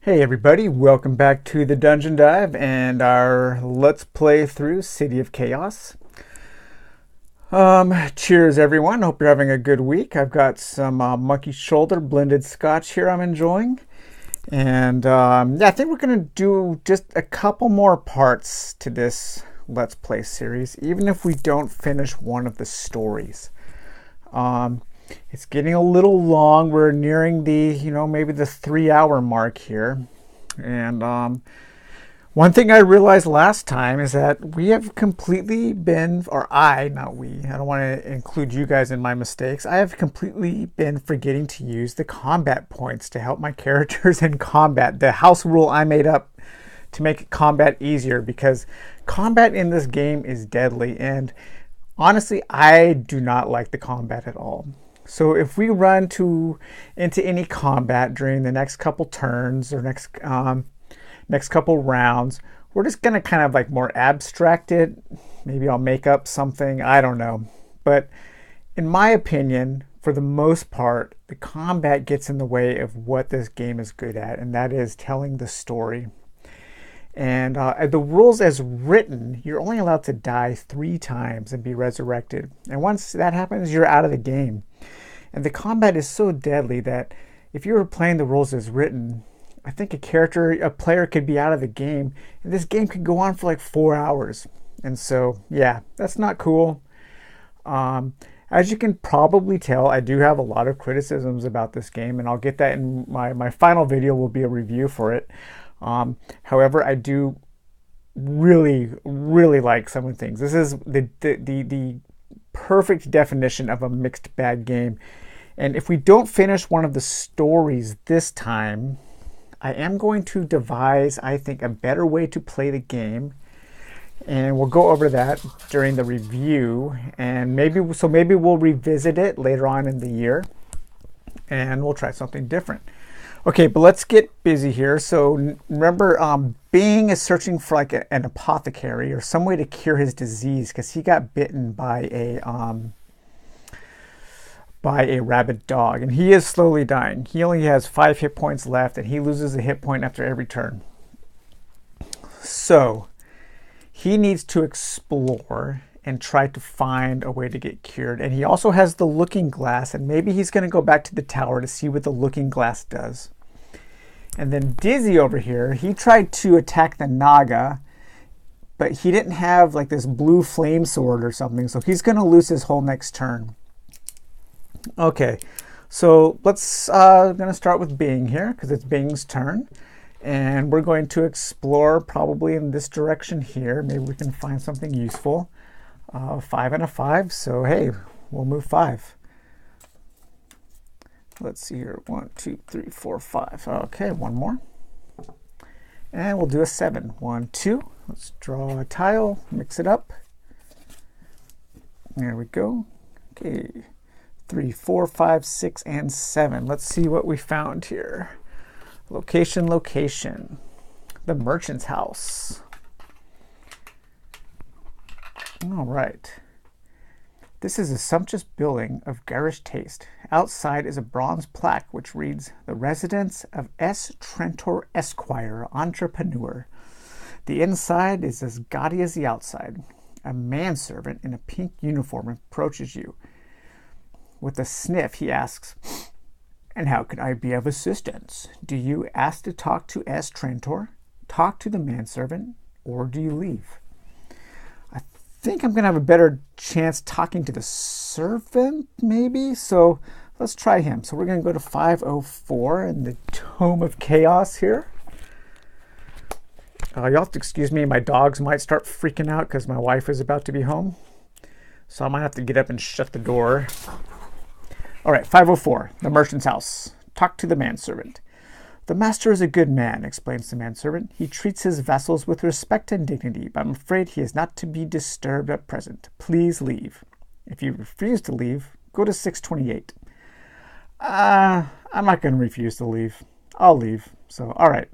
Hey everybody, welcome back to the Dungeon Dive and our Let's Play through City of Chaos. Cheers everyone, hope you're having a good week. I've got some Monkey Shoulder blended scotch here I'm enjoying. And yeah, I think we're going to do just a couple more parts to this Let's Play series, even if we don't finish one of the stories. It's getting a little long. We're nearing the, maybe the 3-hour mark here. And one thing I realized last time is that we have completely been, or I, not we, I don't want to include you guys in my mistakes. I have completely been forgetting to use the combat points to help my characters in combat. The house rule I made up to make combat easier, because combat in this game is deadly. And honestly, I do not like the combat at all. So if we run into any combat during the next couple turns or next couple rounds, we're just going to kind of like more abstract it. Maybe I'll make up something. I don't know. But in my opinion, for the most part, the combat gets in the way of what this game is good at, and that is telling the story. And the rules as written, you're only allowed to die 3 times and be resurrected. And once that happens, you're out of the game. And the combat is so deadly that if you were playing the rules as written, I think a player could be out of the game, and this game could go on for like 4 hours. And so, yeah, that's not cool. As you can probably tell, I do have a lot of criticisms about this game, and I'll get that in my final video will be a review for it. However, I do really like some of the things. This is the perfect definition of a mixed bag game. And if we don't finish one of the stories this time, I am going to devise, I think, a better way to play the game. And we'll go over that during the review. And maybe we'll revisit it later on in the year. And we'll try something different. Okay, but let's get busy here. So remember, Bing is searching for like an apothecary or some way to cure his disease, because he got bitten by a rabid dog, and he is slowly dying. He only has 5 hit points left, and he loses a hit point after every turn. So he needs to explore and try to find a way to get cured. And he also has the looking glass, and maybe he's going to go back to the tower to see what the looking glass does. And then Dizzy over here, he tried to attack the Naga, but he didn't have like this blue flame sword or something, so he's going to lose his whole next turn. Okay, so let's going to start with Bing here, because it's Bing's turn. And we're going to explore probably in this direction here. Maybe we can find something useful. 5 and a 5, so hey, we'll move 5. Let's see here, 1, 2, 3, 4, 5. Okay, one more. And we'll do a 7. 1, 2. Let's draw a tile, mix it up. There we go. Okay, 3, 4, 5, 6, and 7. Let's see what we found here. Location. The merchant's house. All right. This is a sumptuous building of garish taste. Outside is a bronze plaque which reads, "The residence of S. Trentor Esquire, entrepreneur." The inside is as gaudy as the outside. A manservant in a pink uniform approaches you. With a sniff, he asks, "And how can I be of assistance? Do you ask to talk to S. Trentor, talk to the manservant, or do you leave?" I think I'm going to have a better chance talking to the servant, maybe. So let's try him. So we're going to go to 504 in the Tome of Chaos here. You'll have to excuse me. My dogs might start freaking out because my wife is about to be home. So I might have to get up and shut the door. All right, 504, the merchant's house. Talk to the manservant. "The master is a good man," explains the manservant. "He treats his vassals with respect and dignity, but I'm afraid he is not to be disturbed at present. Please leave." If you refuse to leave, go to 628. I'm not going to refuse to leave. I'll leave. So, all right.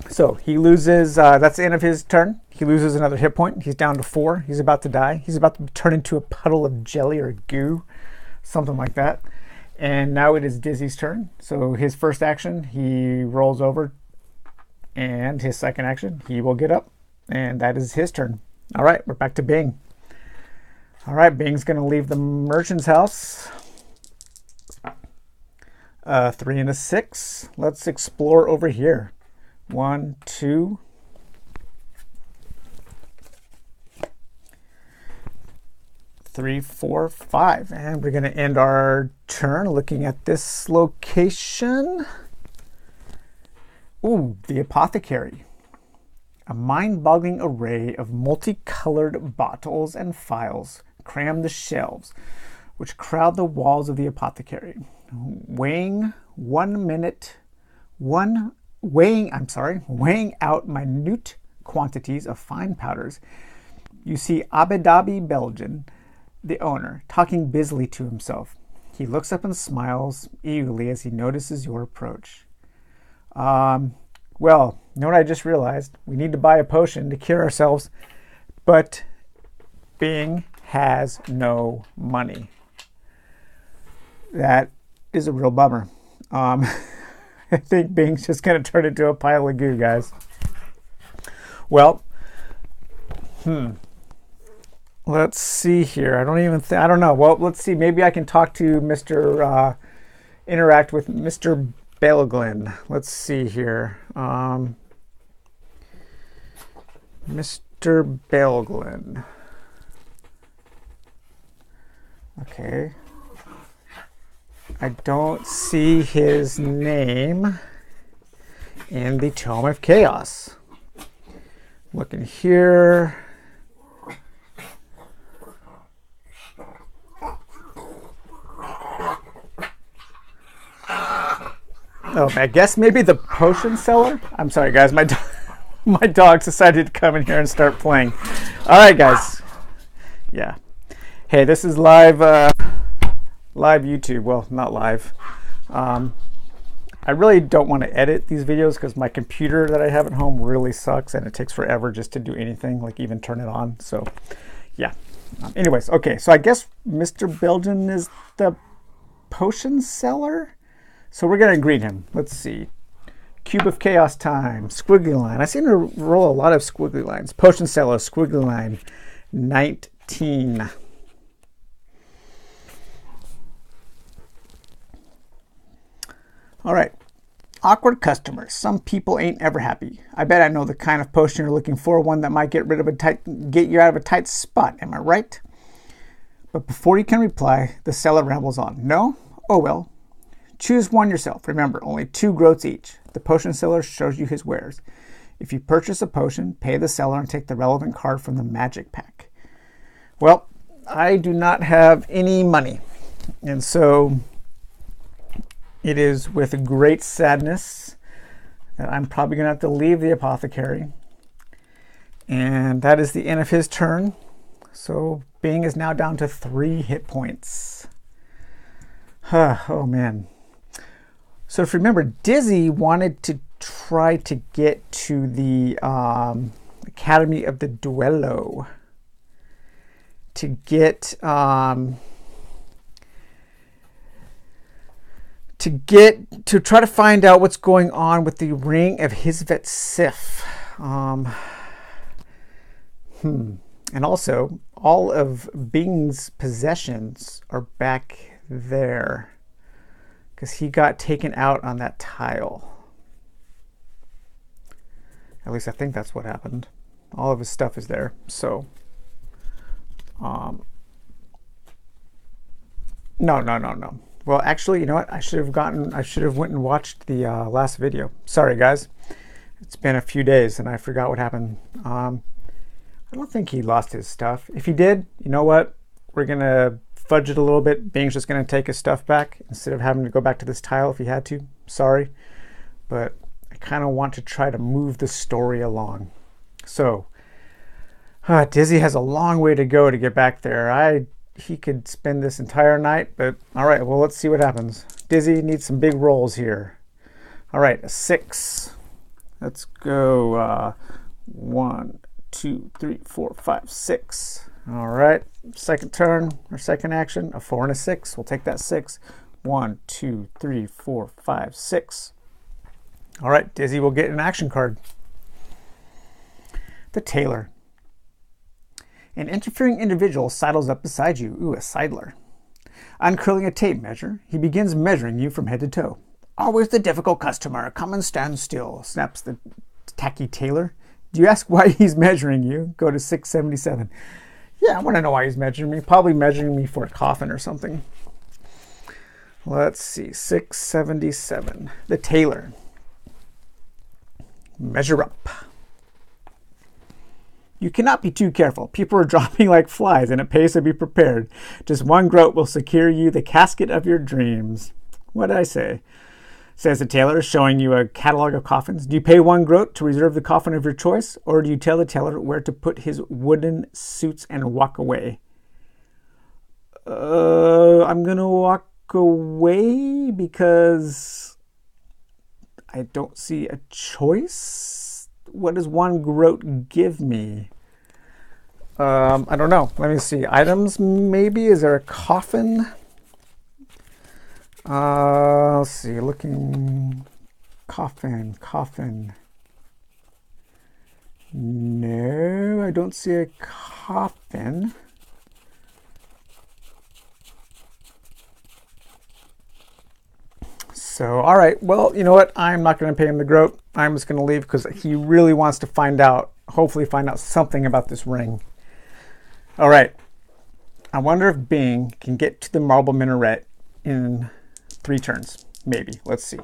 So he loses, that's the end of his turn. He loses another hit point. He's down to 4. He's about to die. He's about to turn into a puddle of jelly or goo, something like that. And now it is Dizzy's turn. So his first action, he rolls over, and his second action, he will get up, and that is his turn. All right, we're back to Bing. All right, Bing's going to leave the merchant's house. 3 and a 6. Let's explore over here. 1, 2. 3, 4, 5. And we're going to end our turn looking at this location. Ooh, the apothecary. A mind-boggling array of multicolored bottles and phials cram the shelves, which crowd the walls of the apothecary. Weighing out minute quantities of fine powders, you see Abu Dhabi Belgian, the owner, talking busily to himself. He looks up and smiles eagerly as he notices your approach. Well, you know what I just realized? We need to buy a potion to cure ourselves, but Bing has no money. That is a real bummer. I think Bing's just going to turn into a pile of goo, guys. Well, let's see here. I don't know. Well, let's see. Maybe I can talk to interact with Mr. Belglin. Let's see here. Mr. Belglin. Okay. I don't see his name in the Tome of Chaos. Looking here. Oh, I guess maybe the potion seller? I'm sorry, guys. My dog decided to come in here and start playing. All right, guys. Yeah. Hey, this is live YouTube. Well, not live. I really don't want to edit these videos because my computer that I have at home really sucks and it takes forever just to do anything, like even turn it on. So, yeah. Anyways, okay. So I guess Mr. Belgian is the potion seller. So we're going to greet him. Let's see. Cube of Chaos time. Squiggly line. I seem to roll a lot of squiggly lines. Potion seller, squiggly line. 19. All right. Awkward customers. Some people ain't ever happy. I bet I know the kind of potion you're looking for, one that might get you out of a tight spot. Am I right? But before you can reply, the seller rambles on. No? Oh well. Choose one yourself. Remember, only 2 groats each. The potion seller shows you his wares. If you purchase a potion, pay the seller and take the relevant card from the magic pack. Well, I do not have any money. And so it is with great sadness that I'm probably going to have to leave the apothecary. And that is the end of his turn. So Bing is now down to 3 hit points. Oh, man. So if you remember, Dizzy wanted to try to get to the Academy of the Duello to get to try to find out what's going on with the ring of Hisvet Sif. And also, all of Bing's possessions are back there because he got taken out on that tile. At least I think that's what happened. All of his stuff is there. So, no. Well, actually, you know what? I should have went and watched the last video. Sorry, guys. It's been a few days and I forgot what happened. I don't think he lost his stuff. If he did, you know what? We're going to fudge it a little bit. Bing's just going to take his stuff back instead of having to go back to this tile if he had to. Sorry. But I kind of want to try to move the story along. So, Dizzy has a long way to go to get back there. He could spend this entire night, but all right, well, let's see what happens. Dizzy needs some big rolls here. All right, a 6. Let's go 1, 2, 3, 4, 5, 6. All right, second turn or second action, a 4 and a 6. We'll take that 6. 1, 2, 3, 4, 5, 6. All right, Dizzy will get an action card. The Tailor. An interfering individual sidles up beside you. Ooh, a sidler. Uncurling a tape measure, he begins measuring you from head to toe. Always the difficult customer. Come and stand still, snaps the tacky tailor. Do you ask why he's measuring you? Go to 677. Yeah, I want to know why he's measuring me. Probably measuring me for a coffin or something. Let's see, 677. The Tailor. Measure up. You cannot be too careful. People are dropping like flies, and it pays to be prepared. Just one groat will secure you the casket of your dreams. What did I say? Says the tailor, showing you a catalog of coffins. Do you pay one groat to reserve the coffin of your choice, or do you tell the tailor where to put his wooden suits and walk away? I'm going to walk away because I don't see a choice. What does one groat give me? I don't know. Let me see. Items, maybe? Is there a coffin? Let's see. Looking. Coffin. No, I don't see a coffin. So, all right, well, you know what? I'm not going to pay him the groat. I'm just going to leave because he really wants to find out, hopefully find out something about this ring. All right. I wonder if Bing can get to the marble minaret in 3 turns. Maybe. Let's see.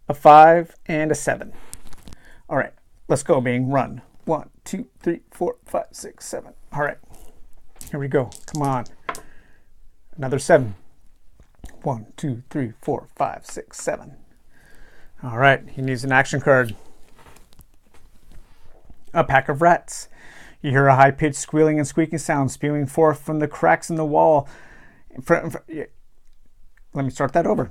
A 5 and a 7. All right. Let's go, Bing. Run. 1, 2, 3, 4, 5, 6, 7. All right. Here we go. Come on. Another 7. 1, 2, 3, 4, 5, 6, 7. All right, he needs an action card. A pack of rats. You hear a high-pitched squealing and squeaking sound spewing forth from the cracks in the wall. Let me start that over.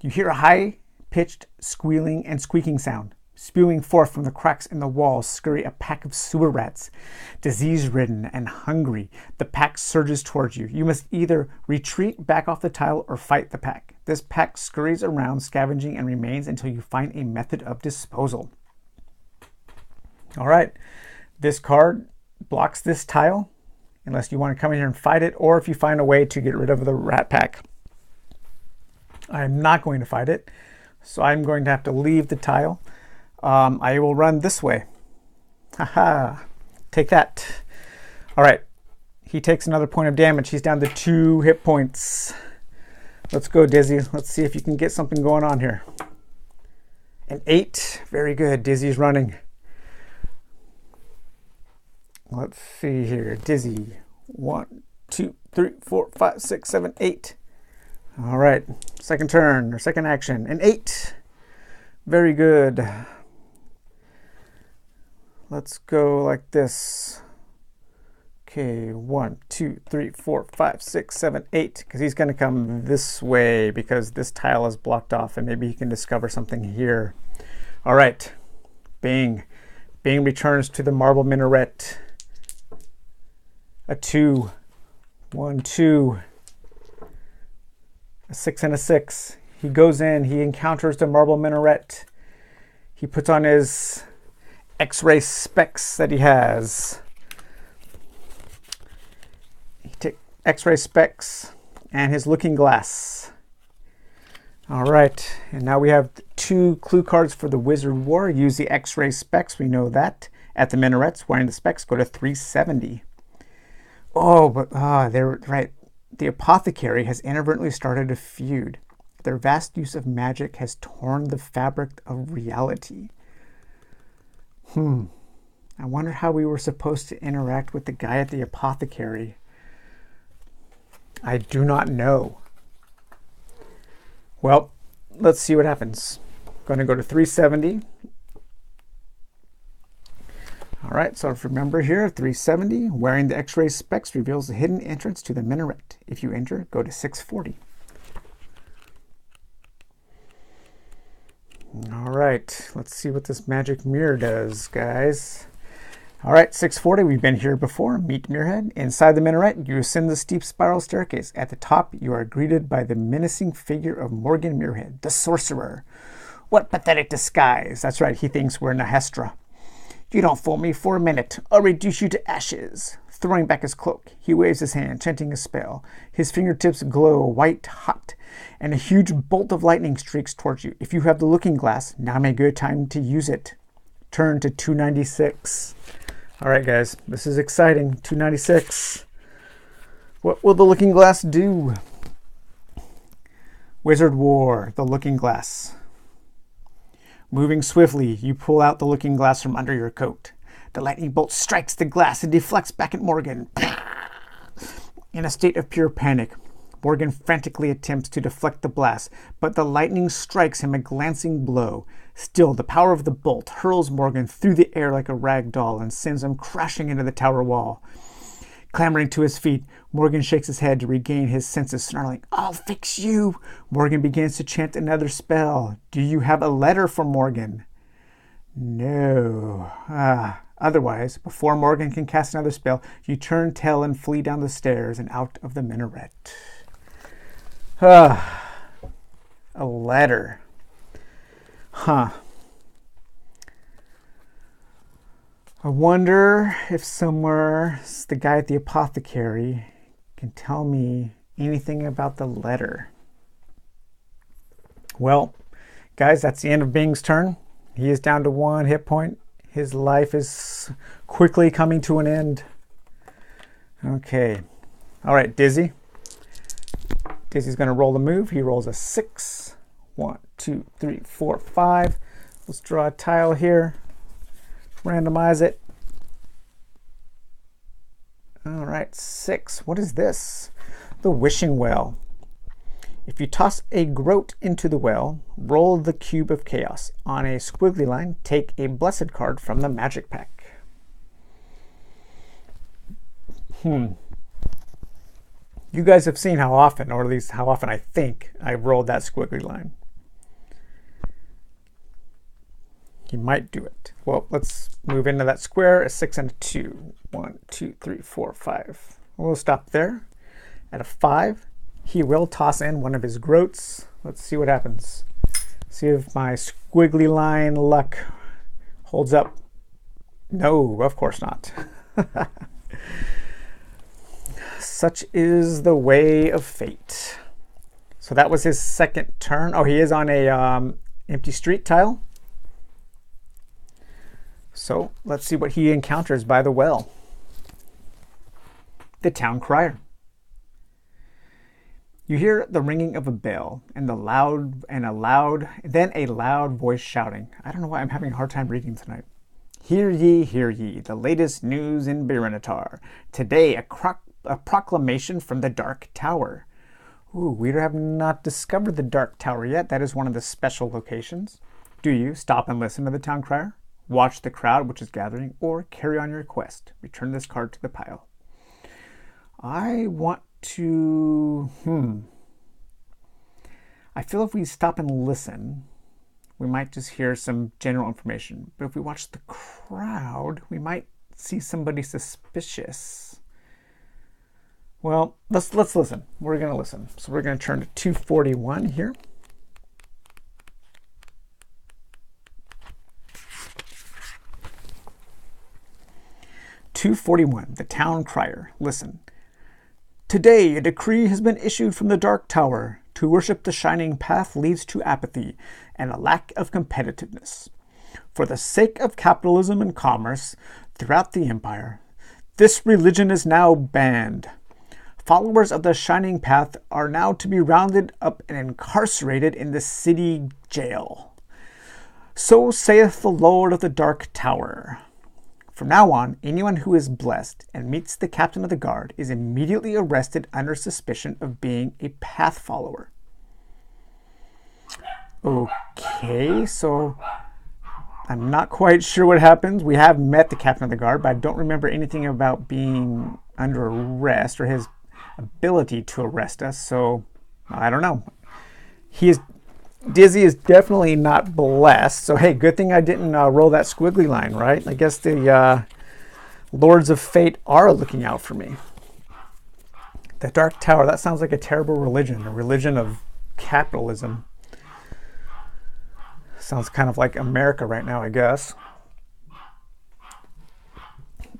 You hear a high-pitched squealing and squeaking sound spewing forth from the cracks in the wall. Scurry a pack of sewer rats. Disease-ridden and hungry, the pack surges towards you. You must either retreat back off the tile or fight the pack. This pack scurries around, scavenging, and remains until you find a method of disposal. All right, this card blocks this tile unless you want to come in here and fight it, or if you find a way to get rid of the rat pack. I'm not going to fight it, so I'm going to have to leave the tile. I will run this way. Haha. Take that. All right. He takes another point of damage. He's down to 2 hit points. Let's go, Dizzy. Let's see if you can get something going on here. An 8. Very good. Dizzy's running. Let's see here. Dizzy. 1, 2, 3, 4, 5, 6, 7, 8. All right. Second turn or second action. An 8. Very good. Let's go like this. Okay, 1, 2, 3, 4, 5, 6, 7, 8. Because he's going to come this way because this tile is blocked off and maybe he can discover something here. All right. Bing. Bing returns to the marble minaret. A 2. 1, 2. A 6 and a 6. He goes in. He encounters the marble minaret. He puts on his Xray Specs that he has. He takes Xray Specs and his looking glass. All right, and now we have 2 clue cards for the Wizard War. Use the Xray Specs, we know that. At the minarets, wearing the specs, go to 370. Oh, but they're right. The Apothecary has inadvertently started a feud. Their vast use of magic has torn the fabric of reality. I wonder how we were supposed to interact with the guy at the Apothecary. I do not know. Well, let's see what happens. Going to go to 370. All right, so if you remember here, 370, wearing the Xray Specs reveals the hidden entrance to the minaret. If you enter, go to 640. All right, let's see what this magic mirror does, guys. All right, 640, we've been here before. Meet Muirhead. Inside the minaret, you ascend the steep spiral staircase. At the top, you are greeted by the menacing figure of Morgan Muirhead, the sorcerer. What pathetic disguise. That's right, he thinks we're Nahestra. You don't fool me for a minute. I'll reduce you to ashes. Throwing back his cloak, he waves his hand, chanting a spell. His fingertips glow white hot, and a huge bolt of lightning streaks towards you. If you have the looking glass, now may be a good time to use it. Turn to 296. All right, guys, this is exciting. 296. What will the looking glass do? Wizard War, the looking glass. Moving swiftly, you pull out the looking glass from under your coat. The lightning bolt strikes the glass and deflects back at Morgan. In a state of pure panic, Morgan frantically attempts to deflect the blast, but the lightning strikes him a glancing blow. Still, the power of the bolt hurls Morgan through the air like a rag doll and sends him crashing into the tower wall. Clambering to his feet, Morgan shakes his head to regain his senses, snarling, "I'll fix you!" Morgan begins to chant another spell. Do you have a letter for Morgan? No. Otherwise, before Morgan can cast another spell, you turn tail and flee down the stairs and out of the minaret. A letter. Huh. I wonder if somewhere the guy at the apothecary can tell me anything about the letter. Well, guys, that's the end of Bing's turn. He is down to 1 hit point. His life is quickly coming to an end. Okay. All right, Dizzy. Dizzy's going to roll the move. He rolls a 6. 1, 2, 3, 4, 5. Let's draw a tile here. Randomize it. All right, 6. What is this? The Wishing Well. If you toss a groat into the well, roll the cube of chaos. On a squiggly line, take a blessed card from the magic pack. You guys have seen how often, or at least how often I think, I rolled that squiggly line. He might do it. Well, let's move into that square. A 6 and a 2. 1, 2, 3, 4, 5. We'll stop there. At a 5, he will toss in one of his groats. Let's see what happens. See if my squiggly line luck holds up. No, of course not. Such is the way of fate. So that was his second turn. Oh, he is on a empty street tile. So let's see what he encounters by the well. The Town Crier. You hear the ringing of a bell and a loud voice shouting. I don't know why I'm having a hard time reading tonight. Hear ye, the latest news in Biranatar. Today, a proclamation from the Dark Tower. Ooh, we have not discovered the Dark Tower yet. That is one of the special locations. Do you stop and listen to the Town Crier? Watch the crowd which is gathering, or carry on your quest. Return this card to the pile. I want to... I feel if we stop and listen, we might just hear some general information. But if we watch the crowd, we might see somebody suspicious. Well, let's listen. We're going to listen. So we're going to turn to 241 here. (241) The Town Crier. Listen. Today, a decree has been issued from the Dark Tower. To worship the shining path leads to apathy and a lack of competitiveness. For the sake of capitalism and commerce throughout the empire, this religion is now banned. Followers of the shining path are now to be rounded up and incarcerated in the city jail. So saith the Lord of the Dark Tower. From now on, anyone who is blessed and meets the captain of the guard is immediately arrested under suspicion of being a path follower. Okay, so I'm not quite sure what happens. We have met the captain of the guard, but I don't remember anything about being under arrest or his ability to arrest us, so I don't know. Dizzy is definitely not blessed, so hey, good thing I didn't roll that squiggly line, right? I guess the Lords of Fate are looking out for me. The Dark Tower, that sounds like a terrible religion, a religion of capitalism. Sounds kind of like America right now, I guess.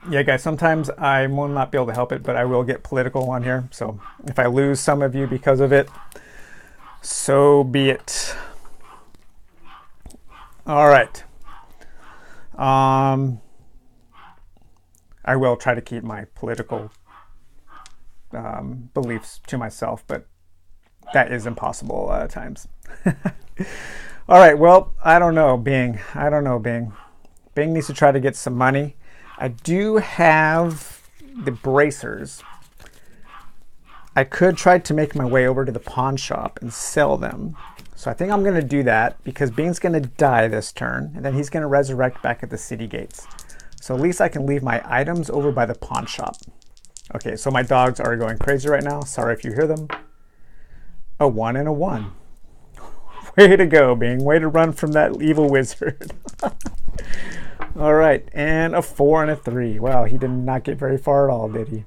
Yeah, guys, sometimes I will not be able to help it, but I will get political on here. So if I lose some of you because of it, so be it. All right. I will try to keep my political beliefs to myself, but that is impossible a lot of times. All right, well, I don't know, Bing. Bing needs to try to get some money. I do have the bracers. I could try to make my way over to the pawn shop and sell them. So I think I'm going to do that because Bing's going to die this turn, and then he's going to resurrect back at the city gates. So at least I can leave my items over by the pawn shop. Okay, so my dogs are going crazy right now. Sorry if you hear them. A 1 and a 1. Way to go, Bing. Way to run from that evil wizard. All right, and a 4 and a 3. Wow, he did not get very far at all, did he?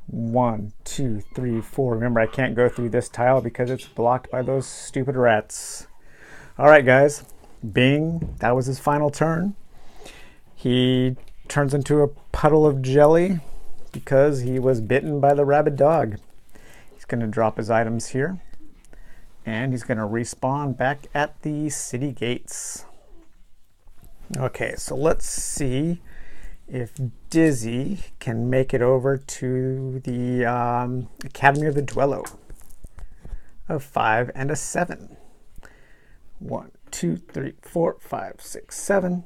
1, 2, 3, 4. Remember, I can't go through this tile because it's blocked by those stupid rats. All right, guys. Bing, that was his final turn. He turns into a puddle of jelly because he was bitten by the rabid dog. He's going to drop his items here, and he's going to respawn back at the city gates. Okay, so let's see if Dizzy can make it over to the Academy of the Duello. A 5 and a 7. 1, 2, 3, 4, 5, 6, 7.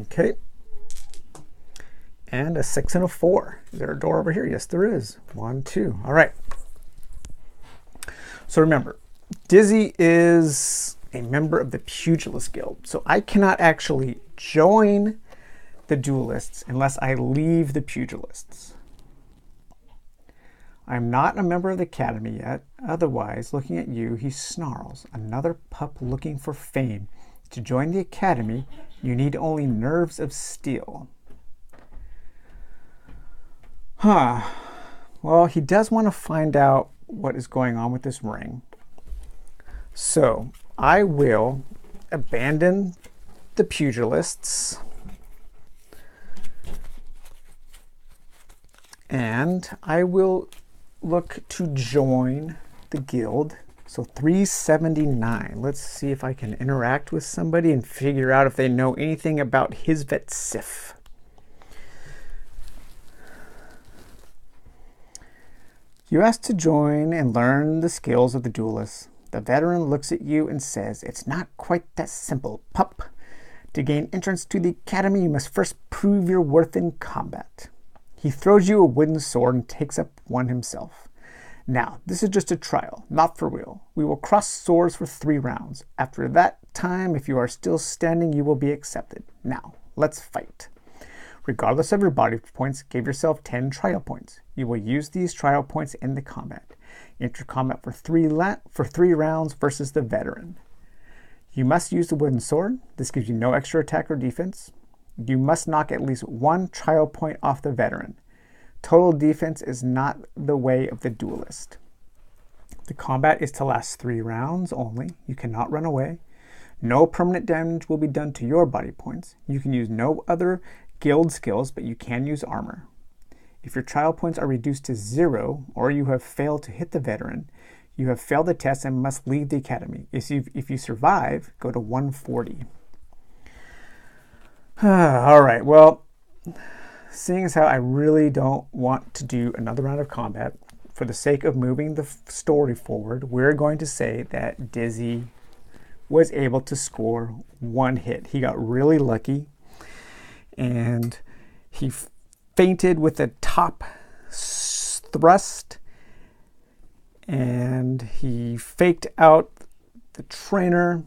Okay. And a 6 and a 4. Is there a door over here? Yes, there is. 1, 2. All right. So remember, Dizzy is a member of the Pugilist Guild. So I cannot actually join the Duelists unless I leave the Pugilists. I'm not a member of the Academy yet. Otherwise, looking at you, he snarls. Another pup looking for fame. To join the Academy, you need only nerves of steel. Huh. Well, he does want to find out what is going on with this ring. So I will abandon the Pugilists and I will look to join the guild. So 379. Let's see if I can interact with somebody and figure out if they know anything about Hisvet Sif. You ask to join and learn the skills of the duelists. The veteran looks at you and says, "It's not quite that simple, pup. To gain entrance to the academy, you must first prove your worth in combat." He throws you a wooden sword and takes up one himself. "Now, this is just a trial, not for real. We will cross swords for 3 rounds. After that time, if you are still standing, you will be accepted. Now, let's fight. Regardless of your body points, give yourself 10 trial points. You will use these trial points in the combat. Enter combat for 3 rounds versus the veteran. You must use the wooden sword. This gives you no extra attack or defense. You must knock at least 1 trial point off the veteran. Total defense is not the way of the duelist. The combat is to last 3 rounds only. You cannot run away. No permanent damage will be done to your body points. You can use no other guild skills, but you can use armor. If your trial points are reduced to 0, or you have failed to hit the veteran, you have failed the test and must leave the academy. If you survive, go to 140. All right, well, seeing as how I really don't want to do another round of combat, for the sake of moving the story forward, we're going to say that Dizzy was able to score 1 hit. He got really lucky, and he fainted with a top thrust, and he faked out the trainer,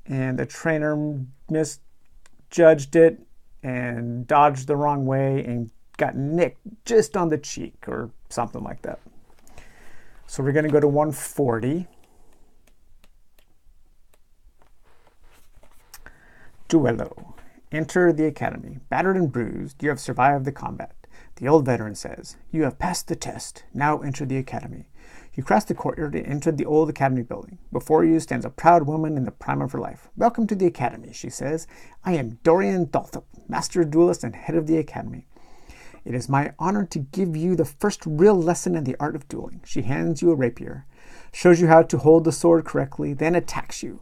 and the trainer misjudged it and dodged the wrong way and got nicked just on the cheek or something like that. So we're going to go to 140. Duello. Enter the academy. Battered and bruised, you have survived the combat. The old veteran says, "You have passed the test. Now enter the academy." You cross the courtyard and enter the old academy building. Before you stands a proud woman in the prime of her life. "Welcome to the academy," she says. "I am Dorian Dalthup, master duelist and head of the academy. It is my honor to give you the first real lesson in the art of dueling." She hands you a rapier, shows you how to hold the sword correctly, then attacks you.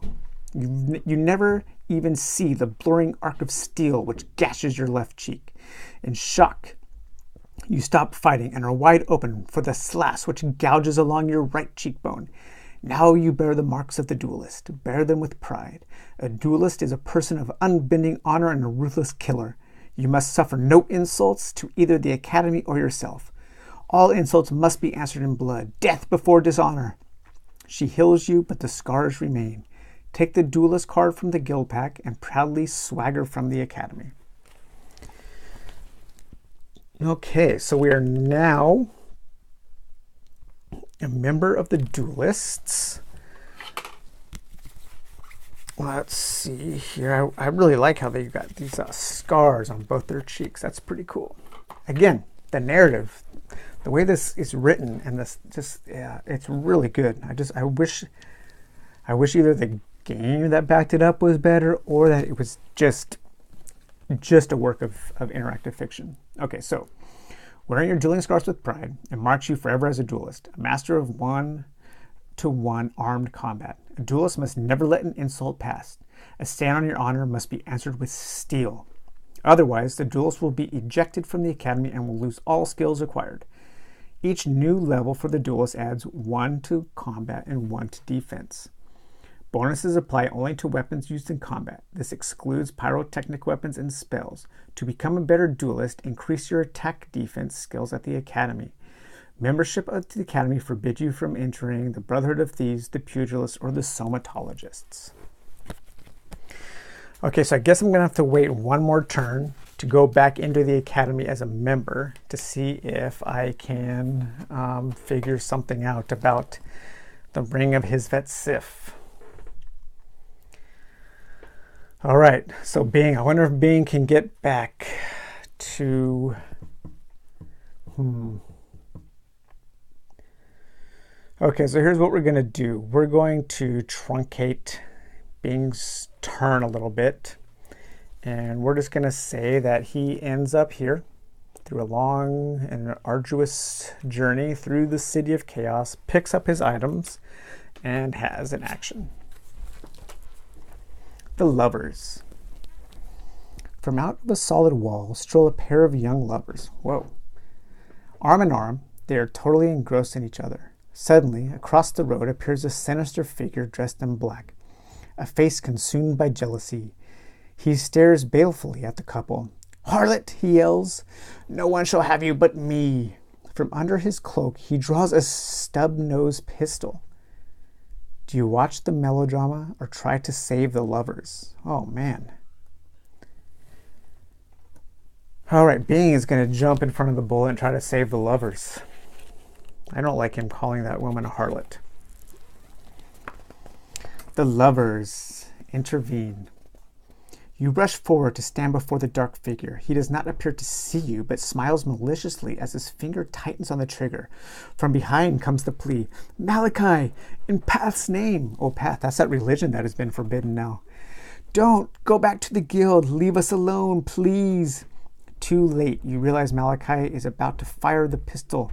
You never even see the blurring arc of steel which gashes your left cheek. In shock, you stop fighting and are wide open for the slash which gouges along your right cheekbone. Now you bear the marks of the duelist. Bear them with pride. A duelist is a person of unbending honor and a ruthless killer. You must suffer no insults to either the academy or yourself. All insults must be answered in blood. Death before dishonor. She heals you, but the scars remain. Take the duelist card from the guild pack and proudly swagger from the academy. Okay, so we are now a member of the Duelists. Let's see here. I really like how they got these scars on both their cheeks. That's pretty cool. Again, the narrative, the way this is written, and this yeah, it's really good. I wish either the game that backed it up was better, or that it was just a work of interactive fiction. Okay, so wearing your dueling scars with pride, it marks you forever as a duelist, a master of 1-to-1 armed combat. A duelist must never let an insult pass. A stand on your honor must be answered with steel. Otherwise, the duelist will be ejected from the academy and will lose all skills acquired. Each new level for the duelist adds 1 to combat and 1 to defense. Bonuses apply only to weapons used in combat. This excludes pyrotechnic weapons and spells. To become a better duelist, increase your attack defense skills at the academy. Membership of the academy forbids you from entering the Brotherhood of Thieves, the Pugilists, or the Somatologists. Okay, so I guess I'm going to have to wait one more turn to go back into the academy as a member to see if I can figure something out about the Ring of Hisvet Sif. All right, so Bing, I wonder if Bing can get back to... Okay, so here's what we're going to do. We're going to truncate Bing's turn a little bit, and we're just going to say that he ends up here through a long and arduous journey through the City of Chaos, picks up his items, and has an action. The Lovers. From out of a solid wall stroll a pair of young lovers. Whoa. Arm in arm, they are totally engrossed in each other. Suddenly, across the road appears a sinister figure dressed in black, a face consumed by jealousy. He stares balefully at the couple. "Harlot," he yells, "no one shall have you but me." From under his cloak, he draws a stub-nosed pistol. Do you watch the melodrama or try to save the lovers? Oh, man. All right, Bing is going to jump in front of the bullet and try to save the lovers. I don't like him calling that woman a harlot. The Lovers intervene. You rush forward to stand before the dark figure. He does not appear to see you, but smiles maliciously as his finger tightens on the trigger. From behind comes the plea, "Malachi, in Path's name." Oh, Path, that's that religion that has been forbidden now. "Don't go back to the guild. Leave us alone, please." Too late. You realize Malachi is about to fire the pistol,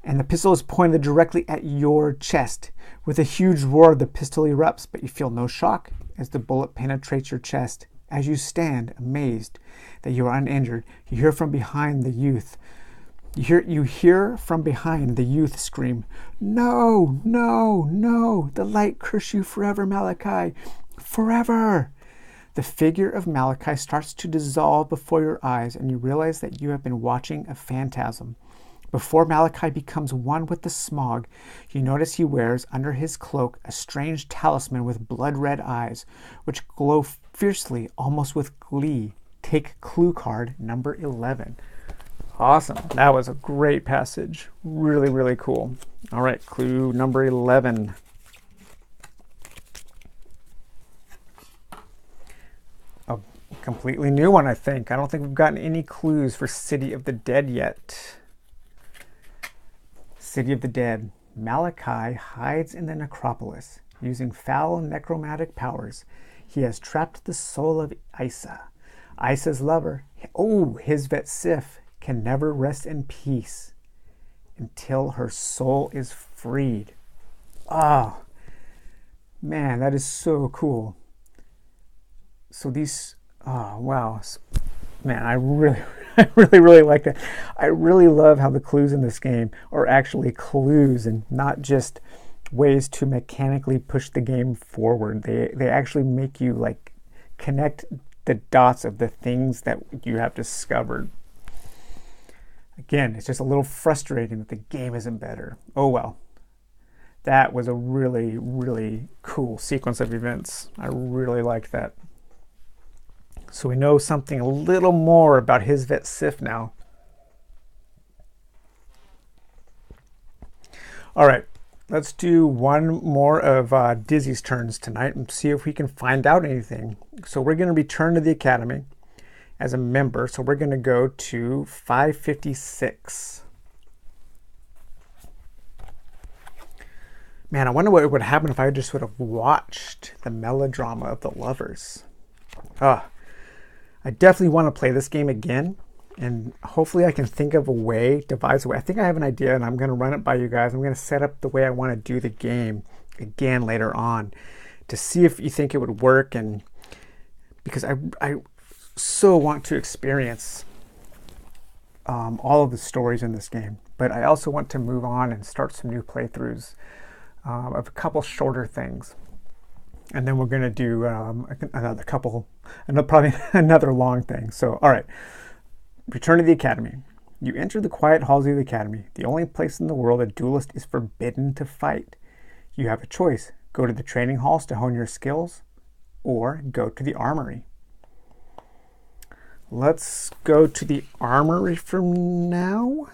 and the pistol is pointed directly at your chest. With a huge roar, the pistol erupts, but you feel no shock as the bullet penetrates your chest. As you stand, amazed that you are uninjured, you hear from behind the youth. You hear from behind the youth scream, "No, no, no! The light curse you forever, Malachi! Forever!" The figure of Malachi starts to dissolve before your eyes, and you realize that you have been watching a phantasm. Before Malachi becomes one with the smog, you notice he wears under his cloak a strange talisman with blood-red eyes, which glow fiercely, almost with glee. Take clue card number 11. Awesome. That was a great passage. Really, really cool. All right, clue number 11. completely new one, I think. I don't think we've gotten any clues for City of the Dead yet. City of the Dead. Malachi hides in the necropolis. Using foul necromantic powers, he has trapped the soul of Isa. Isa's lover, Hisvet Sif, can never rest in peace until her soul is freed. Oh, man, that is so cool. So these, oh, wow. Man, I really like that. I really love how the clues in this game are actually clues and not just ways to mechanically push the game forward. They actually make you like connect the dots of the things that you have discovered. Again, it's just a little frustrating that the game isn't better. Oh well. That was a really, really cool sequence of events. I really like that. So we know something a little more about Hisvet Sif now. All right, let's do one more of Dizzy's turns tonight and see if we can find out anything. So we're going to return to the academy as a member. So we're going to go to 556. Man, I wonder what would happen if I just would have watched the melodrama of the lovers. I definitely want to play this game again, and hopefully I can think of a way, devise a way. I think I have an idea, and I'm going to run it by you guys. I'm going to set up the way I want to do the game again later on to see if you think it would work, and because I so want to experience all of the stories in this game, but I also want to move on and start some new playthroughs of a couple shorter things. And then we're going to do probably another long thing. So, all right. Return to the academy. You enter the quiet halls of the academy, the only place in the world a duelist is forbidden to fight. You have a choice. Go to the training halls to hone your skills, or go to the armory. Let's go to the armory for now.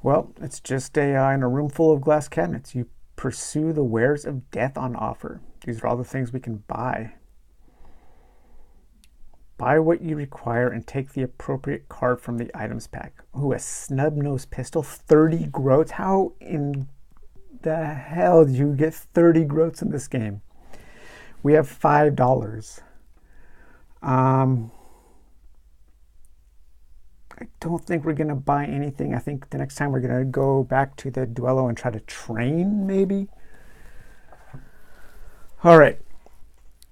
Well, it's just in a room full of glass cabinets. You pursue the wares of death on offer. These are all the things we can buy. Buy what you require and take the appropriate card from the items pack. Ooh, a snub-nosed pistol, 30 groats. How in the hell do you get 30 groats in this game? We have $5. I don't think we're going to buy anything. I think the next time we're going to go back to the Duello and try to train, maybe. All right.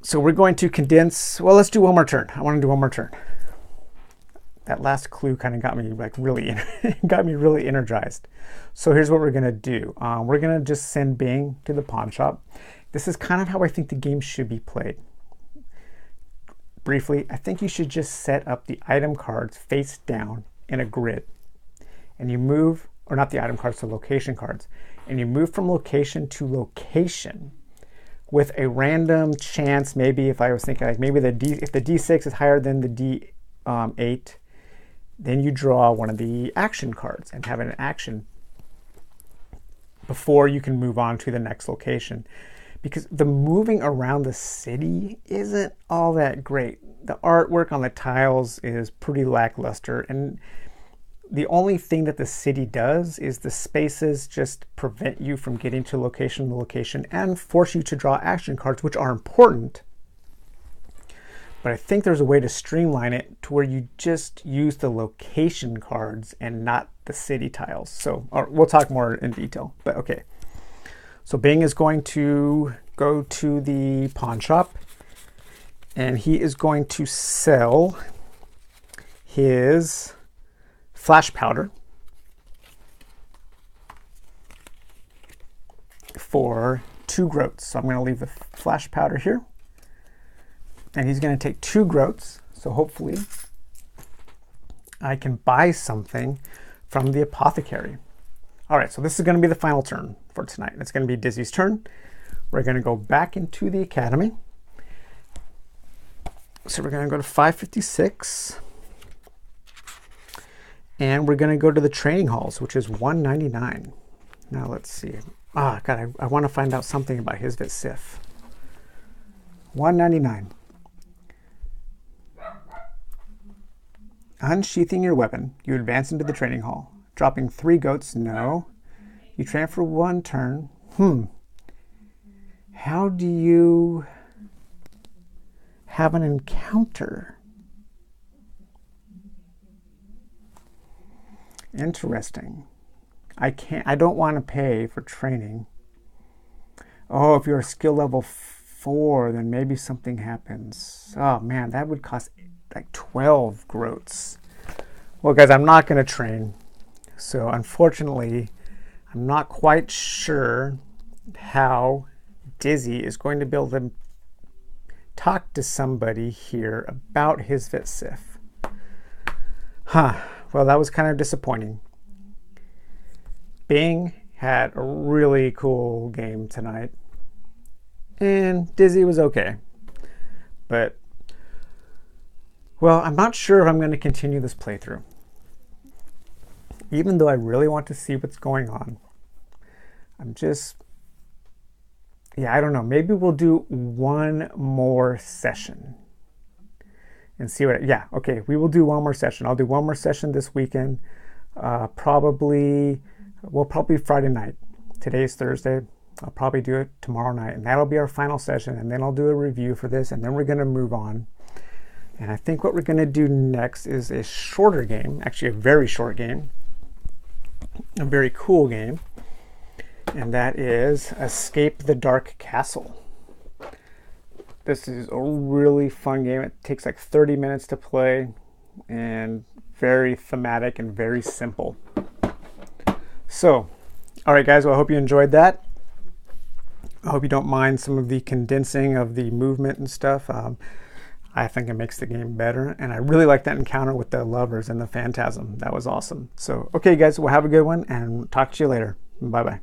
So we're going to condense. Well, let's do one more turn. I want to do one more turn. That last clue kind of got me like really energized. So here's what we're going to do. We're going to just send Bing to the pawn shop. This is kind of how I think the game should be played. Briefly, I think you should just set up the item cards face down in a grid. And you move, or not the item cards, the location cards. And you move from location to location with a random chance. Maybe if I was thinking like maybe if the D6 is higher than the D8, then you draw one of the action cards and have an action before you can move on to the next location. Because the moving around the city isn't all that great. The artwork on the tiles is pretty lackluster, and the only thing that the city does is the spaces just prevent you from getting to location to location and force you to draw action cards, which are important. But I think there's a way to streamline it to where you just use the location cards and not the city tiles. So we'll talk more in detail, but okay. So Bing is going to go to the pawn shop, and he is going to sell his flash powder for 2 groats. So I'm going to leave the flash powder here, and he's going to take 2 groats. So hopefully I can buy something from the apothecary. All right, so this is going to be the final turn for tonight. It's going to be Dizzy's turn. We're going to go back into the academy. So we're going to go to 556. And we're going to go to the training halls, which is $199. Now let's see. Ah, God, I want to find out something about his Vit Sith. $199. Unsheathing your weapon, you advance into the training hall. Dropping 3 goats, no. You train for 1 turn. How do you have an encounter? Interesting. I don't want to pay for training. Oh, if you're a skill level 4, then maybe something happens. Oh man, that would cost like 12 groats. Well guys, I'm not going to train. So unfortunately, I'm not quite sure how Dizzy is going to be able to talk to somebody here about his Vit Sith. Well, that was kind of disappointing. Bing had a really cool game tonight, and Dizzy was okay. But, well, I'm not sure if I'm going to continue this playthrough. Even though I really want to see what's going on, I'm just, yeah, I don't know. Maybe we'll do 1 more session and see what, yeah, okay, we will do 1 more session. I'll do 1 more session this weekend, probably Friday night. Today's Thursday. I'll probably do it tomorrow night, and that'll be our final session, and then I'll do a review for this, and then we're going to move on. And I think what we're going to do next is a shorter game, actually a very short game, a very cool game, and that is Escape the Dark Castle. This is a really fun game. It takes like 30 minutes to play, and very thematic and very simple. So, all right guys, well, I hope you enjoyed that. I hope you don't mind some of the condensing of the movement and stuff. I think it makes the game better, and I really like that encounter with the lovers and the Phantasm. That was awesome. So, okay guys, well, have a good one, and talk to you later. Bye-bye.